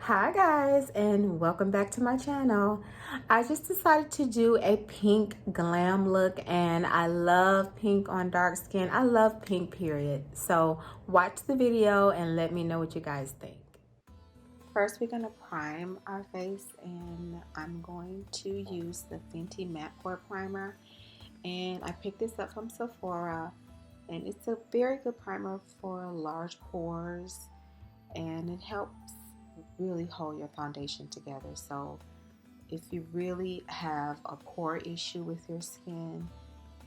Hi guys, and welcome back to my channel. I just decided to do a pink glam look, and I love pink on dark skin. I love pink, period. So watch the video and let me know what you guys think. First, we're going to prime our face, and I'm going to use the Fenty Matte Pore Primer. And I picked this up from Sephora, and it's a very good primer for large pores, and it helps really hold your foundation together. So if you really have a pore issue with your skin,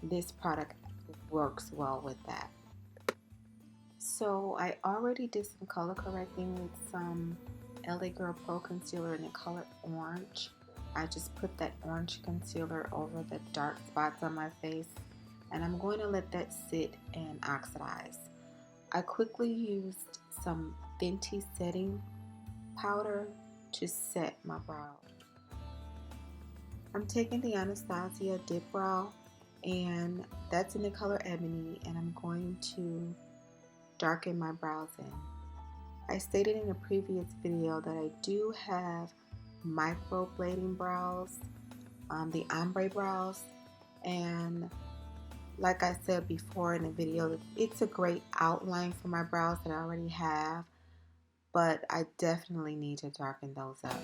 this product works well with that. So I already did some color correcting with some LAGirl Pro Concealer in the color orange. I just put that orange concealer over the dark spots on my face, and I'm going to let that sit and oxidize. I quickly used some Fenty setting powder to set my brow. I'm taking the Anastasia Dipbrow, and that's in the color Ebony, and I'm going to darken my brows in. I stated in a previous video that I do have microblading brows, the ombre brows, and like I said before in the video, it's a great outline for my brows that I already have, but I definitely need to darken those up.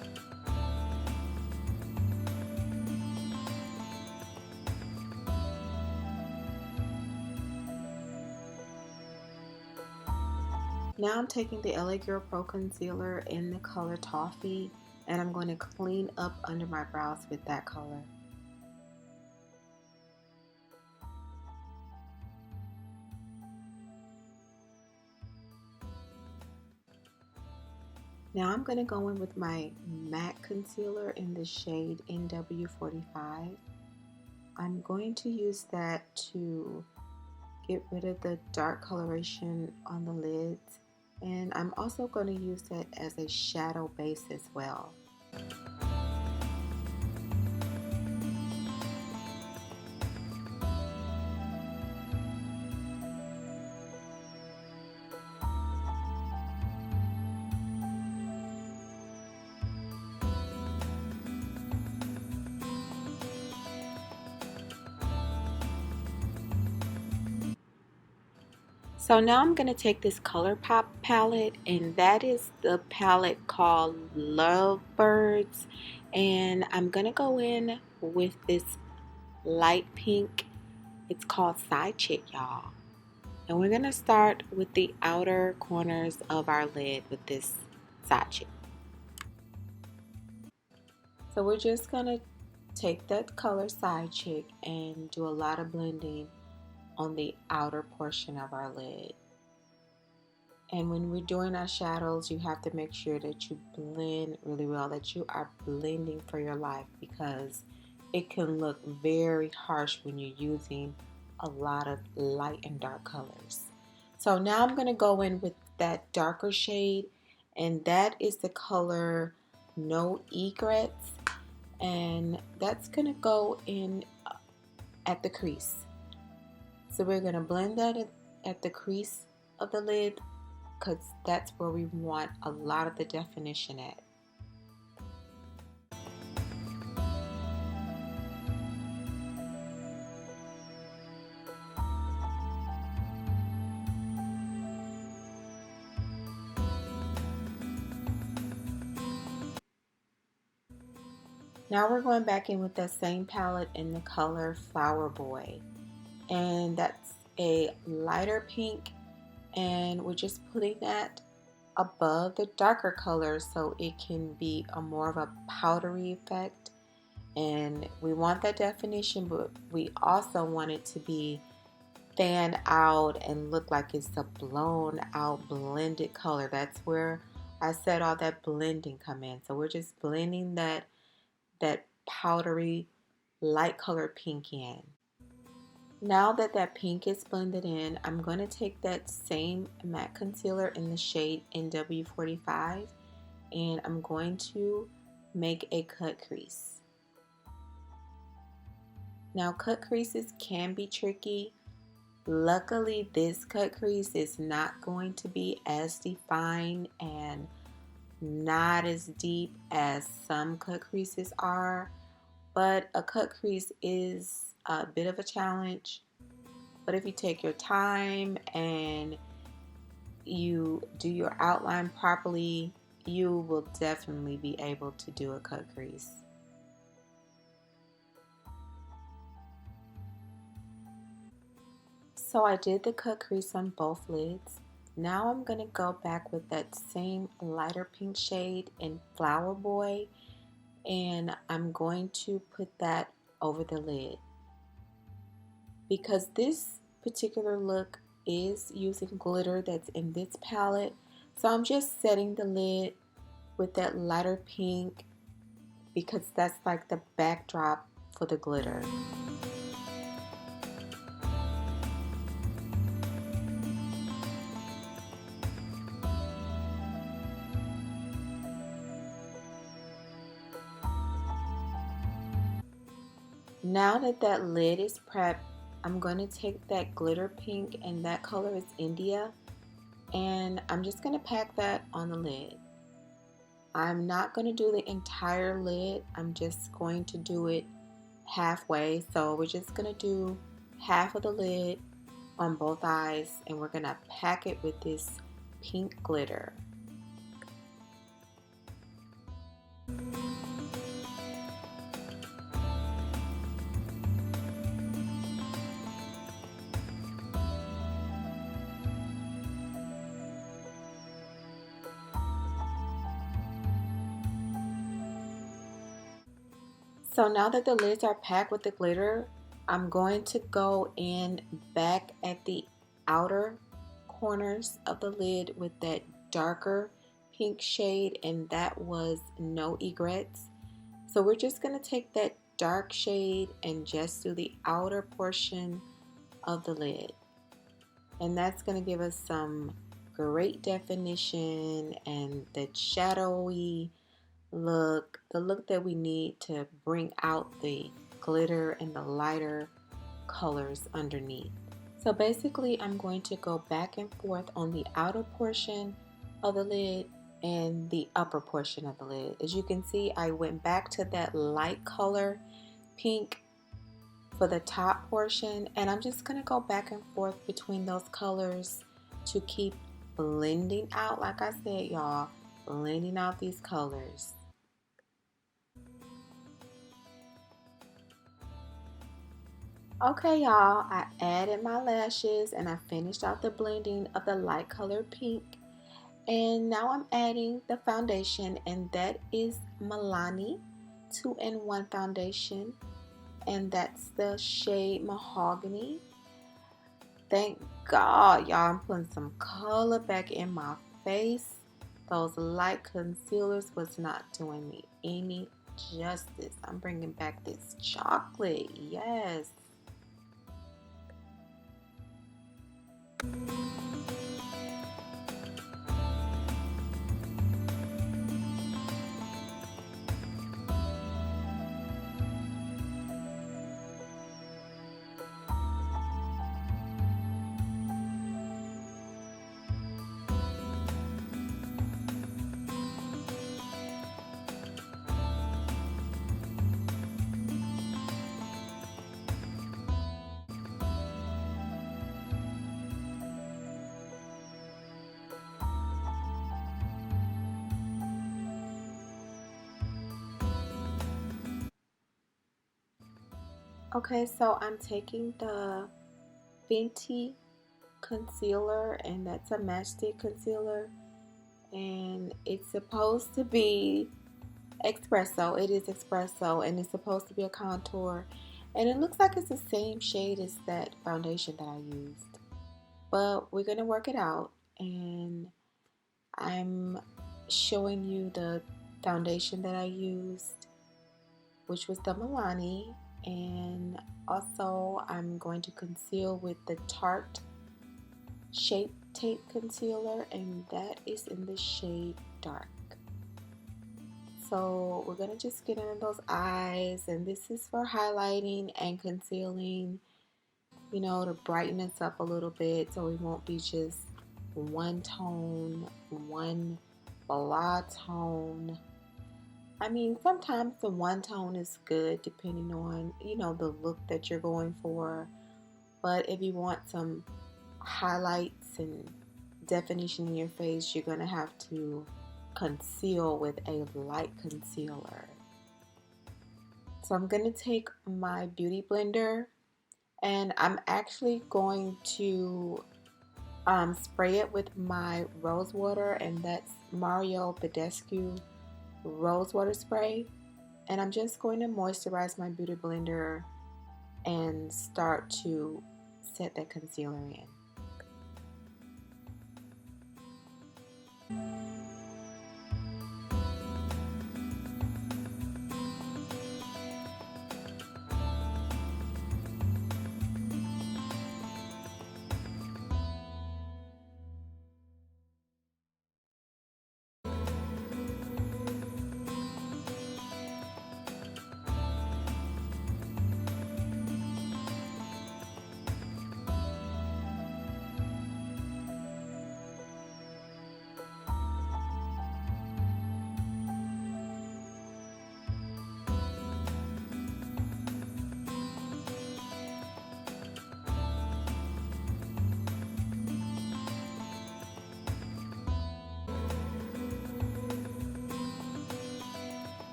Now I'm taking the LAGirl Pro Concealer in the color Toffee, and I'm going to clean up under my brows with that color. Now I'm going to go in with my matte concealer in the shade NW45. I'm going to use that to get rid of the dark coloration on the lids, and I'm also going to use that as a shadow base as well. So now I'm going to take this Colourpop palette, and that is the palette called Lovebirds, and I'm going to go in with this light pink. It's called Side Chick, y'all. And we're going to start with the outer corners of our lid with this Side Chick. So we're just going to take that color Side Chick and do a lot of blending on the outer portion of our lid. And when we're doing our shadows, you have to make sure that you blend really well, that you are blending for your life, because it can look very harsh when you're using a lot of light and dark colors. So now I'm going to go in with that darker shade, and that is the color No Egrets, and that's going to go in at the crease. So we're going to blend that at the crease of the lid, because that's where we want a lot of the definition at. Now we're going back in with that same palette in the color Flower Boy, and that's a lighter pink, and we're just putting that above the darker color so it can be a more of a powdery effect. And we want that definition, but we also want it to be fan out and look like it's a blown out blended color. That's where I said all that blending come in. So we're just blending that powdery light colored pink in. Now that that pink is blended in, I'm going to take that same matte concealer in the shade NW45, and I'm going to make a cut crease. Now, cut creases can be tricky. Luckily, this cut crease is not going to be as defined and not as deep as some cut creases are, but a cut crease is a bit of a challenge. But if you take your time and you do your outline properly, you will definitely be able to do a cut crease. So I did the cut crease on both lids. Now I'm going to go back with that same lighter pink shade in Flower Boy, and I'm going to put that over the lid. Because this particular look is using glitter that's in this palette, so I'm just setting the lid with that lighter pink because that's like the backdrop for the glitter. Now that that lid is prepped, I'm going to take that glitter pink, and that color is India, and I'm just going to pack that on the lid. I'm not going to do the entire lid, I'm just going to do it halfway. So we're just going to do half of the lid on both eyes, and we're going to pack it with this pink glitter. So now that the lids are packed with the glitter, I'm going to go in back at the outer corners of the lid with that darker pink shade, and that was No Egrets. So we're just going to take that dark shade and just do the outer portion of the lid. And that's going to give us some great definition and that shadowy look, the look that we need to bring out the glitter and the lighter colors underneath. So basically I'm going to go back and forth on the outer portion of the lid and the upper portion of the lid. As you can see, I went back to that light color pink for the top portion, and I'm just going to go back and forth between those colors to keep blending out, like I said, y'all, blending out these colors. Okay, y'all, I added my lashes and I finished out the blending of the light color pink. And now I'm adding the foundation, and that is Milani 2-in-1 foundation. And that's the shade Mahogany. Thank God, y'all, I'm putting some color back in my face. Those light concealers was not doing me any justice. I'm bringing back this chocolate, yes. Okay, so I'm taking the Fenty concealer, and that's a matchstick concealer, and it's supposed to be Expresso. It is Expresso, and it's supposed to be a contour, and it looks like it's the same shade as that foundation that I used, but we're gonna work it out, and I'm showing you the foundation that I used, which was the Milani. And also I'm going to conceal with the Tarte Shape Tape Concealer, and that is in the shade Dark. So we're going to just get into those eyes, and this is for highlighting and concealing, you know, to brighten us up a little bit so we won't be just one tone, one blah tone. I mean, sometimes the one tone is good depending on, you know, the look that you're going for. But if you want some highlights and definition in your face, you're going to have to conceal with a light concealer. So I'm going to take my beauty blender, and I'm actually going to spray it with my Rosewater, and that's Mario Badescu Rosewater spray. And I'm just going to moisturize my beauty blender and start to set that concealer in.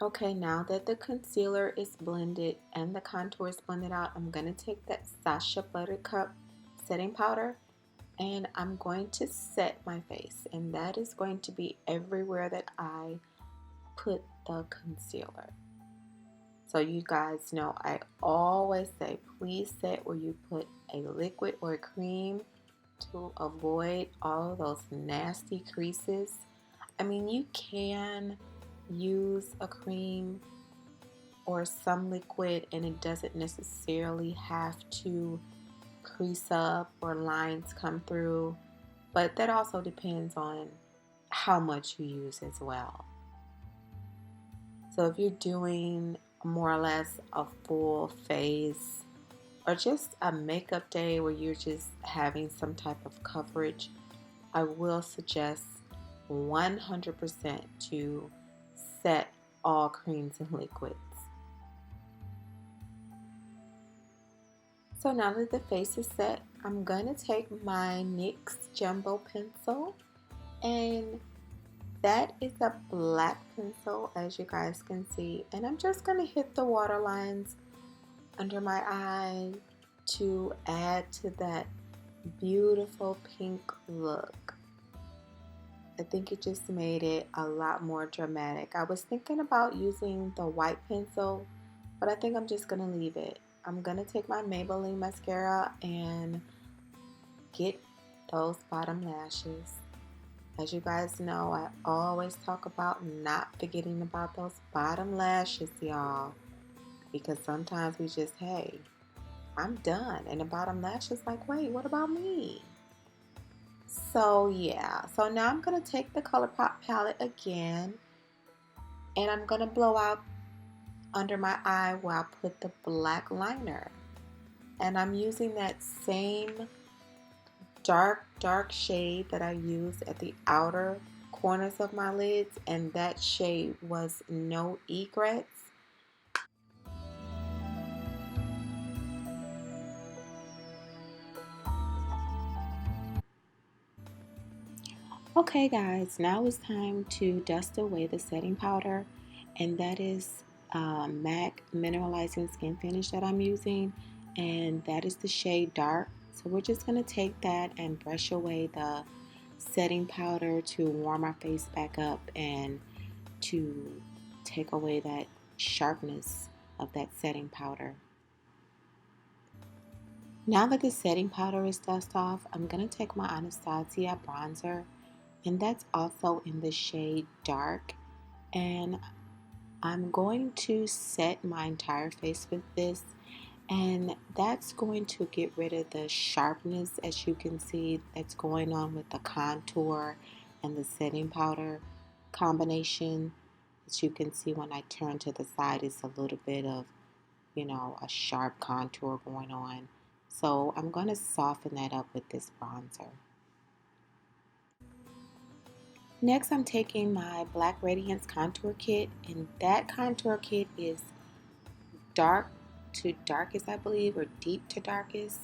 Okay, now that the concealer is blended and the contour is blended out, I'm going to take that Sacha Buttercup setting powder and I'm going to set my face, and that is going to be everywhere that I put the concealer. So you guys know I always say please set where you put a liquid or a cream to avoid all of those nasty creases. I mean, you can use a cream or some liquid and it doesn't necessarily have to crease up or lines come through, but that also depends on how much you use as well. So if you're doing more or less a full face or just a makeup day where you're just having some type of coverage, I will suggest 100% to set all creams and liquids. So now that the face is set, I'm going to take my NYX Jumbo Pencil, and that is a black pencil as you guys can see, and I'm just going to hit the waterlines under my eye to add to that beautiful pink look. I think it just made it a lot more dramatic. I was thinking about using the white pencil, but I think I'm just going to leave it. I'm going to take my Maybeline mascara and get those bottom lashes. As you guys know, I always talk about not forgetting about those bottom lashes, y'all. Because sometimes we just, hey, I'm done. And the bottom lash is like, wait, what about me? So yeah, so now I'm going to take the Colourpop palette again, and I'm going to blow out under my eye where I put the black liner. And I'm using that same dark shade that I used at the outer corners of my lids, and that shade was No Egrets. Okay guys, now it's time to dust away the setting powder, and that is MAC Mineralizing Skin Finish that I'm using, and that is the shade Dark. So we're just going to take that and brush away the setting powder to warm our face back up and to take away that sharpness of that setting powder. Now that the setting powder is dust off, I'm going to take my Anastasia bronzer, and that's also in the shade Dark, and I'm going to set my entire face with this, and that's going to get rid of the sharpness, as you can see, that's going on with the contour and the setting powder combination. As you can see, when I turn to the side, it's a little bit of, a sharp contour going on. So I'm going to soften that up with this bronzer. Next, I'm taking my Black Radiance contour kit, and that contour kit is dark to darkest, I believe, or deep to darkest.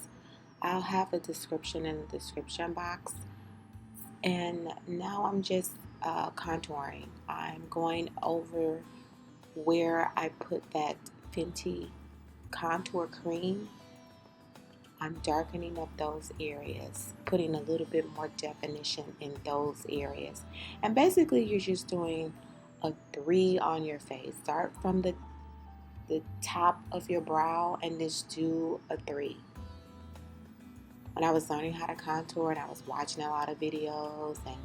I'll have a description in the description box. And now I'm just contouring. I'm going over where I put that Fenty contour cream. I'm darkening up those areas, putting a little bit more definition in those areas. And basically, you're just doing a 3 on your face. Start from the top of your brow and just do a 3. When I was learning how to contour and I was watching a lot of videos and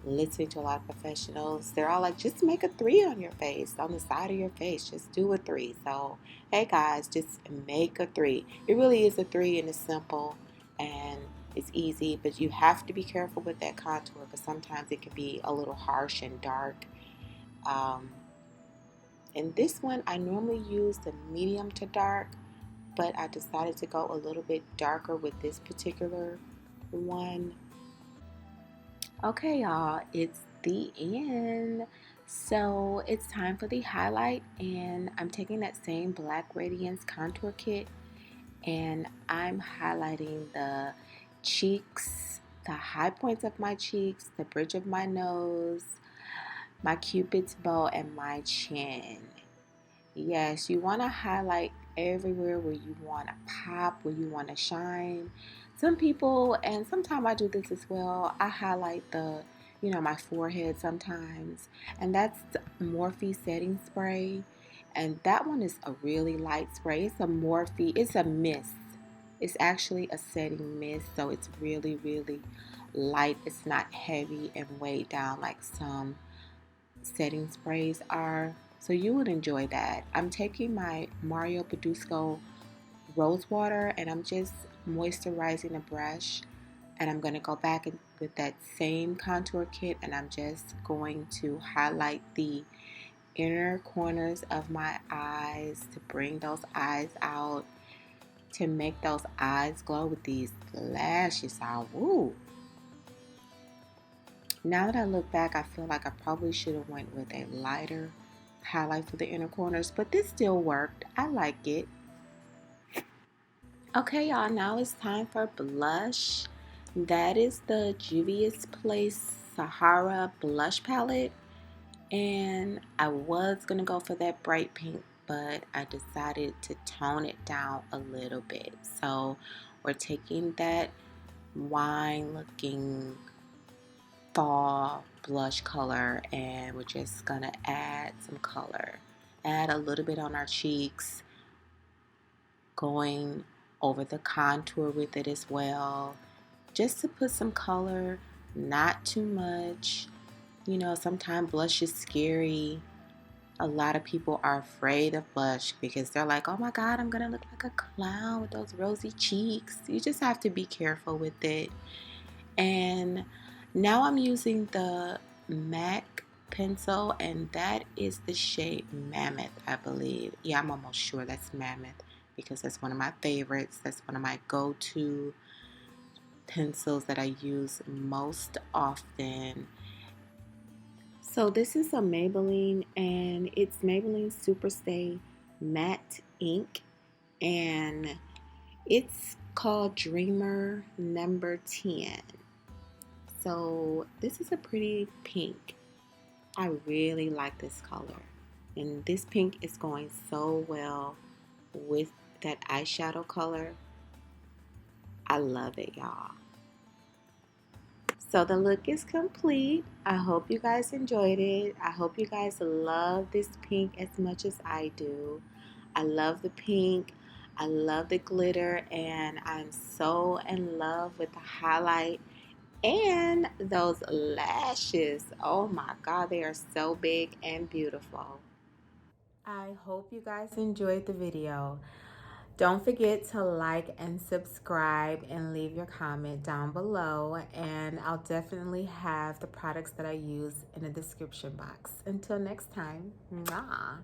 listening to a lot of professionals, they're all like, just make a 3 on your face, on the side of your face. Just do a 3. So, hey guys, just make a 3. It really is a 3, and it's simple and it's easy, but you have to be careful with that contour because sometimes it can be a little harsh and dark. And this one, I normally use the medium to dark, but I decided to go a little bit darker with this particular one. Okay, y'all, it's the end. So it's time for the highlight, and I'm taking that same Black Radiance contour kit, and I'm highlighting the cheeks, the high points of my cheeks, the bridge of my nose, my cupid's bow, and my chin. Yes, you want to highlight everywhere where you want to pop, where you want to shine. Some people, and sometimes I do this as well, I highlight my forehead sometimes. And that's the Morphe setting spray. And that one is a really light spray. It's a Morphe, it's a mist. It's actually a setting mist, so it's really, really light. It's not heavy and weighed down like some setting sprays are. So you would enjoy that. I'm taking my Mario Badescu Rosewater and I'm just moisturizing the brush, and I'm going to go back with that same contour kit, and I'm just going to highlight the inner corners of my eyes to bring those eyes out, to make those eyes glow with these lashes out. Woo! Now that I look back, I feel like I probably should have went with a lighter highlight for the inner corners, but this still worked. I like it. Okay, y'all, now it's time for blush. That is the Juvia's Place Sahara blush palette, and I was gonna go for that bright pink, but I decided to tone it down a little bit. So we're taking that wine looking fall blush color, and we're just gonna add some color, add a little bit on our cheeks, going over the contour with it as well, just to put some color, not too much. Sometimes blush is scary. A lot of people are afraid of blush because they're like, oh my god, I'm gonna look like a clown with those rosy cheeks. You just have to be careful with it. And now I'm using the MAC pencil, and that is the shade Mammoth, I believe. Yeah, I'm almost sure that's Mammoth because that's one of my favorites. That's one of my go-to pencils that I use most often. So this is a Maybelline, and it's Maybelline Superstay Matte Ink, and it's called Dreamer number 10. So this is a pretty pink. I really like this color. And this pink is going so well with that eyeshadow color. I love it, y'all. So the look is complete. I hope you guys enjoyed it. I hope you guys love this pink as much as I do. I love the pink. I love the glitter, and I'm so in love with the highlight and those lashes. Oh my God, they are so big and beautiful. I hope you guys enjoyed the video. Don't forget to like and subscribe and leave your comment down below. And I'll definitely have the products that I use in the description box. Until next time, mwah.